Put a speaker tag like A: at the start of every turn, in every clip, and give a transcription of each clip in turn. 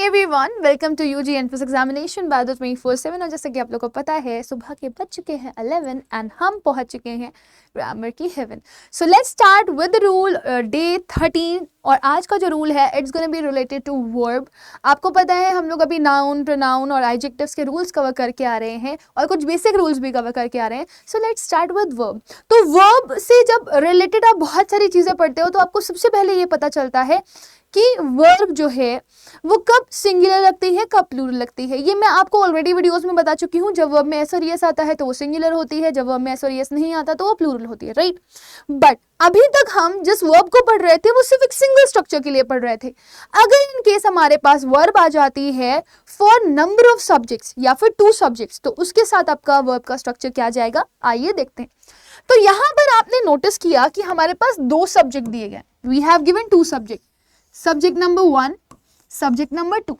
A: Everyone, welcome to UG entrance examination by the 24/7। और जैसे कि आप लोगों को पता है, सुबह के बज चुके हैं 11 एंड हम पहुंच चुके हैं ग्रामर की heaven. So let's start with rule day 13। और आज का जो रूल है it's gonna be related to verb. आपको पता है हम लोग अभी नाउन, प्रोनाउन और एडजेक्टिव्स के रूल्स कवर करके आ रहे हैं और कुछ बेसिक रूल्स भी कवर करके आ रहे हैं। सो लेट्स स्टार्ट विद वर्ब। तो वर्ब से जब रिलेटेड आप बहुत सारी चीजें पढ़ते हो तो आपको सबसे पहले ये पता चलता है कि वर्ब जो है वो कब सिंगुलर लगती है, कब प्लूरल लगती है। ये मैं आपको ऑलरेडी वीडियोस में बता चुकी हूँ। जब वर्ब में एस और यस आता है तो वो सिंगुलर होती है, जब वर्ब में एस और यस नहीं आता तो वो प्लूरल होती है, राइट। बट अभी तक हम जिस वर्ब को पढ़ रहे थे वो सिर्फ एक सिंगल स्ट्रक्चर के लिए पढ़ रहे थे। अगर इन केस हमारे पास वर्ब आ जाती है फॉर नंबर ऑफ सब्जेक्ट्स या फिर 2 सब्जेक्ट्स, तो उसके साथ आपका वर्ब का स्ट्रक्चर क्या जाएगा, आइए देखते हैं। तो यहां पर आपने नोटिस किया कि हमारे पास 2 सब्जेक्ट दिए गए। We have given 2 subject, subject number 1, subject number 2।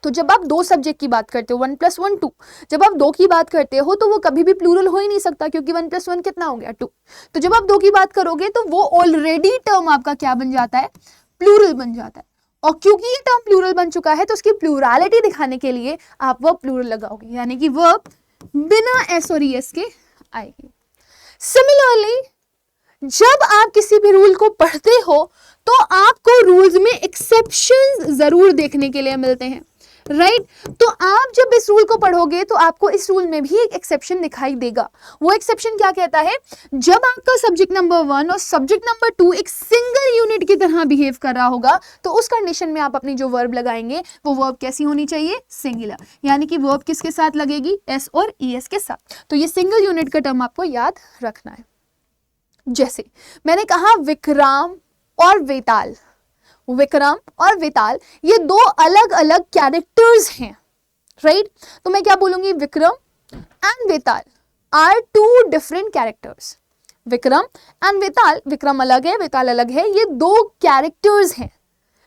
A: तो जब आप 2 सब्जेक्ट की बात करते हो, 1 + 1 2, जब आप 2 की बात करते हो तो वो कभी भी प्लूरल हो ही नहीं सकता, क्योंकि 1 + 1 कितना हो गया, 2। तो जब आप 2 की बात करोगे तो वो ऑलरेडी टर्म आपका क्या बन जाता है, प्लूरल बन जाता है। और क्योंकि ये टर्म प्लूरल बन चुका है तो उसकी प्लूरलिटी दिखाने के लिए आप वर्ब प्लूरल लगाओगे, यानी कि वर्ब बिना एस और ईएस के आएगी। सिमिलरली जब आप किसी भी रूल को पढ़ते हो तो आपको रूल्स में एक्सेप्शंस जरूर देखने के लिए मिलते हैं, राइट। तो आप जब इस रूल को पढ़ोगे तो आपको इस रूल में भी एक एक्सेप्शन दिखाई देगा। वो एक्सेप्शन क्या कहता है, जब आपका सब्जेक्ट नंबर 1 और सब्जेक्ट नंबर 2 एक सिंगल यूनिट की तरह बिहेव कर रहा होगा तो उस कंडीशन में आप अपनी जो वर्ब लगाएंगे वो वर्ब कैसी होनी चाहिए, सिंगुलर। यानी कि वर्ब किसके साथ लगेगी, एस और ईएस के साथ। तो ये सिंगल यूनिट का टर्म आपको याद रखना है। जैसे मैंने कहा विक्रम और वेताल, विक्रम और वेताल ये 2 अलग अलग कैरेक्टर्स हैं, राइट। तो मैं क्या बोलूंगी, Vikram and Vetal are 2 different characters. Vikram and Vetal, Vikram अलग है, वेताल अलग है, ये 2 कैरेक्टर्स हैं,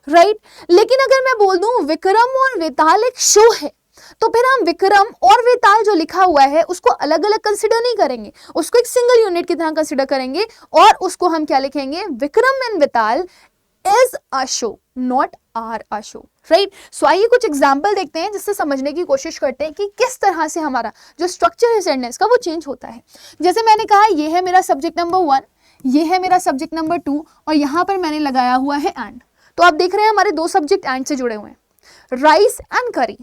A: राइट। लेकिन अगर मैं बोल दूं विक्रम और वेताल एक शो है, तो फिर हम विक्रम और वेताल जो लिखा हुआ है उसको अलग अलग कंसिडर नहीं करेंगे, उसको एक सिंगल यूनिट की तरह कंसिडर करेंगे और उसको हम क्या लिखेंगे, Vikram and Vetal is a show, not are a show, right. So आइए कुछ एग्जाम्पल देखते हैं जिससे समझने की कोशिश करते हैं कि किस तरह से हमारा जो स्ट्रक्चर है सेंटेंस का वो चेंज होता है। जैसे मैंने कहा ये है मेरा सब्जेक्ट नंबर 1, ये है मेरा सब्जेक्ट नंबर 2 और यहां पर मैंने लगाया हुआ है एंड। तो आप देख रहे हैं हमारे 2 सब्जेक्ट एंड से जुड़े हुए हैं, राइस एंड करी।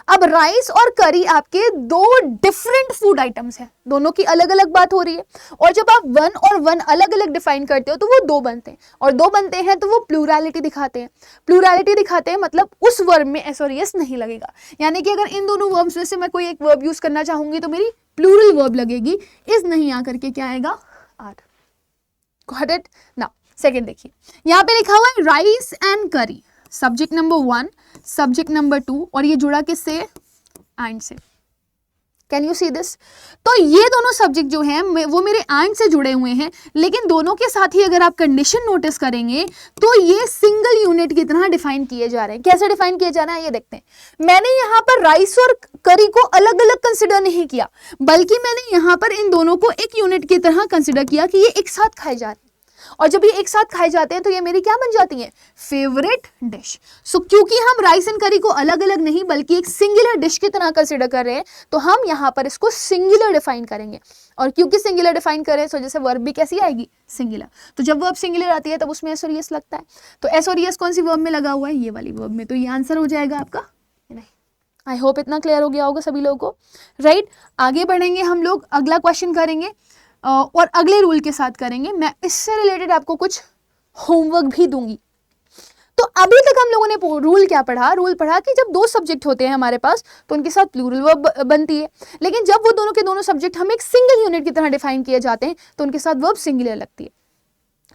A: अब राइस और करी आपके 2 डिफरेंट फूड आइटम्स हैं, दोनों की अलग अलग बात हो रही है। और जब आप 1 और 1 अलग अलग डिफाइन करते हो तो वो 2 बनते हैं, और 2 बनते हैं तो वो प्लूरलिटी दिखाते हैं। प्लूरलिटी दिखाते हैं मतलब उस वर्ब में एस और एस नहीं लगेगा। यानी कि अगर इन दोनों वर्ब्स में से मैं कोई एक वर्ब यूज करना चाहूंगी तो मेरी प्लूरल वर्ब लगेगी, इस नहीं आकर के क्या आएगा, are. Got it. Now second देखिए, यहाँ पे लिखा हुआ है rice and curry, subject number 1, subject number 2 और ये जुड़ा किससे, एंड से। Can you see this. तो ये दोनों सब्जेक्ट जो हैं वो मेरे एंड से जुड़े हुए हैं, लेकिन दोनों के साथ ही अगर आप कंडीशन नोटिस करेंगे तो ये सिंगल यूनिट की तरह डिफाइन किए जा रहे हैं। कैसे डिफाइन किए जा रहे हैं ये देखते हैं। मैंने यहाँ पर राइस और करी को अलग अलग कंसिडर नहीं किया, बल्कि मैंने यहाँ पर इन दोनों को एक यूनिट की तरह कंसिडर किया कि ये एक साथ खाए जा रहे हैं, और जब ये एक साथ खाए जाते हैं तो ये मेरी क्या बन जाती है, फेवरेट डिश। सो क्योंकि हम राइस एंड करी को अलग अलग नहीं बल्कि एक सिंगुलर डिश की तरह कंसिडर कर रहे हैं तो हम यहाँ पर इसको सिंगुलर डिफाइन करेंगे। और क्योंकि सिंगुलर डिफाइन करें तो जैसे वर्ब भी कैसी आएगी, सिंगुलर। तो जब वर्ब सिंगुलर आती है तब उसमें एस और एस लगता है। तो एस और एस कौन सी वर्ब में लगा हुआ है, ये वाली वर्ब में। तो ये आंसर हो जाएगा आपका नहीं। आई होप इतना क्लियर हो गया होगा सभी लोगों को, राइट। आगे बढ़ेंगे हम लोग, अगला क्वेश्चन करेंगे और अगले रूल के साथ करेंगे। मैं इससे रिलेटेड आपको कुछ होमवर्क भी दूंगी। तो अभी तक हम लोगों ने रूल क्या पढ़ा, रूल पढ़ा कि जब 2 सब्जेक्ट होते हैं हमारे पास तो उनके साथ प्लूरल वर्ब बनती है, लेकिन जब वो दोनों के दोनों सब्जेक्ट हम एक सिंगल यूनिट की तरह डिफाइन किए जाते हैं तो उनके साथ वर्ब सिंगुलर लगती है,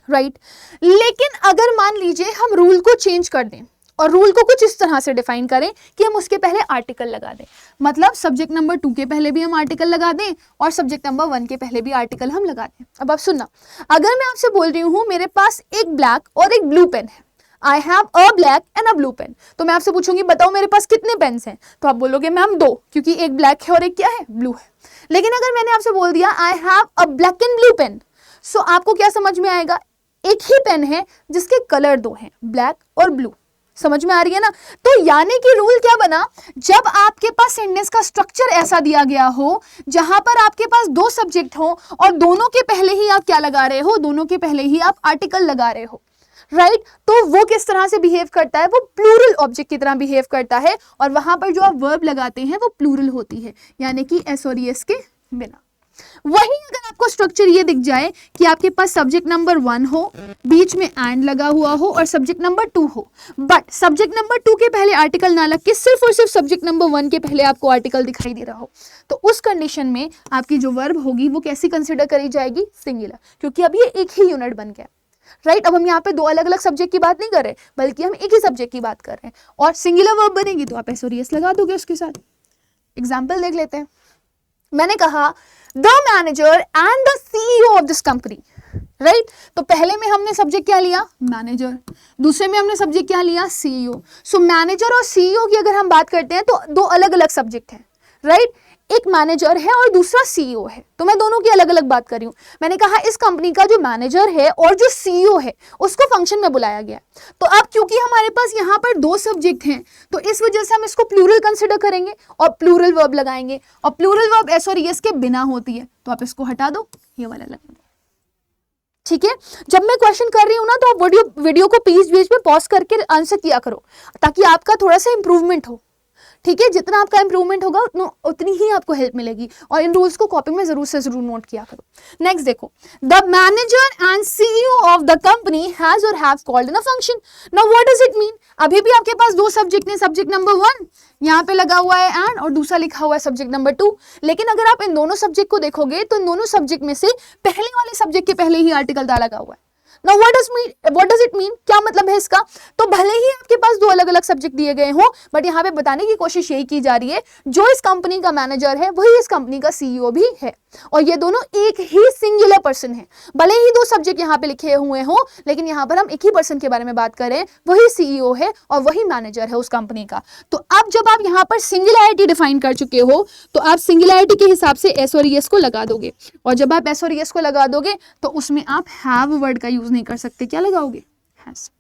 A: राइट। लेकिन अगर मान लीजिए हम रूल को चेंज कर दें और रूल को कुछ इस तरह से डिफाइन करें कि हम उसके पहले आर्टिकल लगा दें, मतलब सब्जेक्ट नंबर 2 के पहले भी हम आर्टिकल लगा दें और सब्जेक्ट नंबर 1 के पहले भी आर्टिकल हम लगा दें। अब आप सुनना, अगर मैं आपसे बोल रही हूं मेरे पास एक ब्लैक और एक ब्लू पेन है, I have a black and a blue pen, तो मैं आपसे पूछूंगी बताओ मेरे पास कितने पेन्स हैं, तो आप बोलोगे मैम 2, क्योंकि एक ब्लैक है और एक क्या है, ब्लू है। लेकिन अगर मैंने आपसे बोल दिया I have a black and blue pen, so आपको क्या समझ में आएगा, एक ही पेन है जिसके कलर 2 हैं, ब्लैक और ब्लू। समझ में आ रही है ना। तो यानी कि रूल क्या बना, जब आपके पास सेंटेंस का स्ट्रक्चर ऐसा दिया गया हो जहां पर आपके पास दो सब्जेक्ट हो और दोनों के पहले ही आप क्या लगा रहे हो, दोनों के पहले ही आप आर्टिकल लगा रहे हो, राइट तो वो किस तरह से बिहेव करता है, वो प्लूरल ऑब्जेक्ट की तरह बिहेव करता है, और वहां पर जो आप वर्ब लगाते हैं वो प्लूरल होती है, यानी कि एस और एस के बिना। वही अगर आपको स्ट्रक्चर ये दिख जाए कि आपके पास सब्जेक्ट नंबर 1 हो, बीच में एंड लगा हुआ हो और सब्जेक्ट नंबर 2 हो, बट सब्जेक्ट नंबर 2 के पहले आर्टिकल ना लग के सिर्फ और सिर्फ सब्जेक्ट नंबर 1 के पहले आपको आर्टिकल दिखाई दे रहा हो, तो उस कंडीशन में आपकी जो वर्ब होगी वो कैसी कंसिडर करी जाएगी, सिंगुलर, क्योंकि अब ये एक ही यूनिट बन गया, राइट अब हम यहाँ पे दो अलग अलग सब्जेक्ट की बात नहीं कर रहे, बल्कि हम एक ही सब्जेक्ट की बात कर रहे हैं, और सिंगुलर वर्ब बनेगी तो आप एस और एस लगा दोगे उसके साथ। एग्जाम्पल देख लेते हैं। मैंने कहा the manager and the CEO of this company, right तो पहले में हमने सब्जेक्ट क्या लिया, मैनेजर, दूसरे में हमने सब्जेक्ट क्या लिया, सीईओ। सो मैनेजर और सीईओ की अगर हम बात करते हैं तो दो अलग अलग सब्जेक्ट हैं, राइट एक मैनेजर है और दूसरा सीईओ है, तो मैं दोनों की अलग अलग बात कर रही हूं। मैंने कहा इस कंपनी का जो मैनेजर है और जो सीईओ है उसको फंक्शन में बुलाया गया, तो अब क्योंकि हमारे पास यहाँ पर दो सब्जेक्ट हैं तो इस वजह से हम इसको प्लूरल कंसिडर करेंगे और प्लूरल वर्ब लगाएंगे, और प्लूरल वर्ब एस और एस के बिना होती है, तो आप इसको हटा दो, ये वाला लगा दो, ठीक है। जब मैं क्वेश्चन कर रही हूं ना तो आप वीडियो को बीच बीच में पॉज करके आंसर किया करो, ताकि आपका थोड़ा सा इंप्रूवमेंट हो, ठीक है। जितना आपका इंप्रूवमेंट होगा उतनी ही आपको हेल्प मिलेगी, और इन रूल्स को कॉपी में जरूर से जरूर नोट किया करो। नेक्स्ट देखो, the manager and CEO of the company has और have called in a function. Now what does it mean, अभी भी आपके पास दो सब्जेक्ट ने, सब्जेक्ट नंबर 1 यहाँ पे लगा हुआ है एंड, और दूसरा लिखा हुआ है सब्जेक्ट नंबर 2, लेकिन अगर आप इन दोनों सब्जेक्ट को देखोगे तो इन दोनों सब्जेक्ट में से पहले वाले सब्जेक्ट के पहले ही आर्टिकल लगा हुआ है। Now what does it mean, क्या मतलब है इसका, तो भले ही आपके पास दो अलग अलग सब्जेक्ट दिए गए हो, बट यहाँ पे बताने की कोशिश यही की जा रही है जो इस कंपनी का मैनेजर है वही इस कंपनी का सीईओ भी है, और ये दोनों एक ही सिंगुलर पर्सन है। भले ही दो सब्जेक्ट यहाँ पे लिखे हुए हो, लेकिन यहाँ पर हम एक ही पर्सन के बारे में बात करें, वही सीईओ है और वही मैनेजर है उस कंपनी का। तो अब जब आप यहाँ पर सिंगुलैरिटी डिफाइन कर चुके हो तो आप सिंगुलैरिटी के हिसाब से एस और एस को लगा दोगे, और जब आप एस और एस को लगा दोगे तो उसमें आप हैव वर्ड का यूज नहीं कर सकते, क्या लगाओगे, हैज।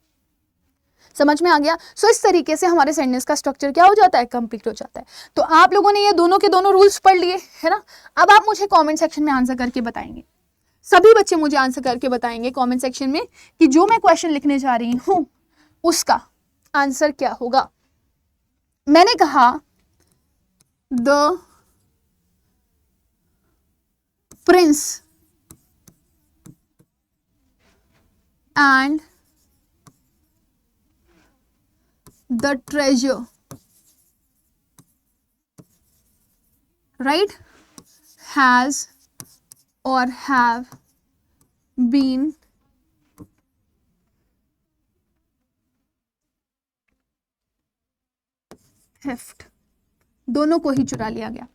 A: समझ में आ गया। सो इस तरीके से हमारे सेंटेंस का स्ट्रक्चर क्या हो जाता है, कंप्लीट हो जाता है। तो आप लोगों ने ये दोनों के दोनों रूल्स पढ़ लिए है ना। अब आप मुझे कमेंट सेक्शन में आंसर करके बताएंगे, सभी बच्चे मुझे आंसर करके बताएंगे कमेंट सेक्शन में कि जो मैं क्वेश्चन लिखने जा रही हूं उसका आंसर क्या होगा। मैंने कहा the Prince and the treasure, right, has or have been theft, दोनों को ही चुरा लिया गया।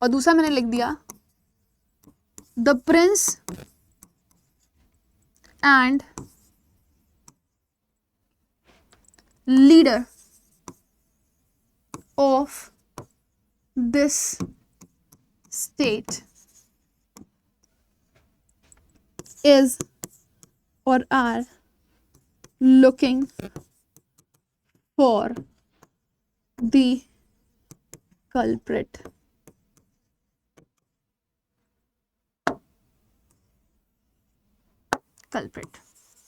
A: और दूसरा मैंने लिख दिया the Prince and leader of this state is or are looking for the culprit. Culprit,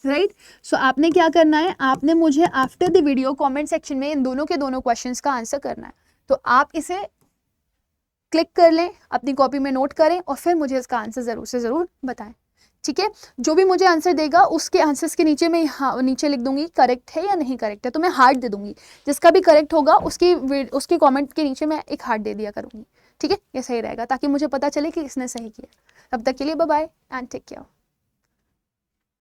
A: right. So आपने क्या करना है, आपने मुझे after the video comment section में इन दोनों के दोनों क्वेश्चंस का आंसर करना है। तो आप इसे क्लिक कर लें, अपनी कॉपी में नोट करें और फिर मुझे इसका आंसर जरूर से जरूर बताएं, ठीक है। जो भी मुझे आंसर देगा उसके आंसर्स के नीचे मैं नीचे लिख दूंगी करेक्ट है या नहीं करेक्ट है, तो मैं हार्ट दे दूंगी। जिसका भी करेक्ट होगा उसके कमेंट के नीचे मैं एक हार्ट दे दिया करूंगी, ठीक है। ये सही रहेगा ताकि मुझे पता चले कि किसने सही किया। तब तक के लिए bye bye and take care.